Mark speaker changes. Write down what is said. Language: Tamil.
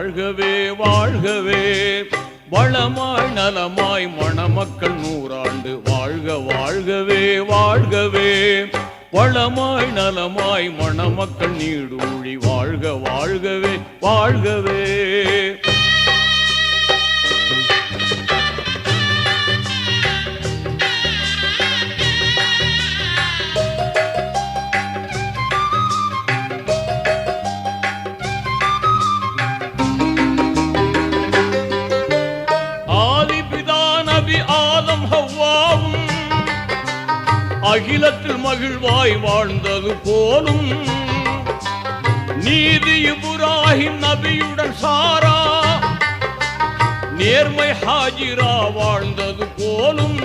Speaker 1: வாழ்கவே வாழ்கவே வளமாய் நலமாய் மணமக்கள் 100 ஆண்டு வாழ்க வாழ்கவே வாழ்கவே வளமாய் நலமாய் மணமக்கள் நீடூழி வாழ்க வாழ்கவே வாழ்கவே அகிலத்தில் மகிழ்வாய் வாழ்ந்தது போலும் நீதி இப்ராஹிம் நபியுடன் சாரா நேர்மை ஹாஜிரா வாழ்ந்தது போலும்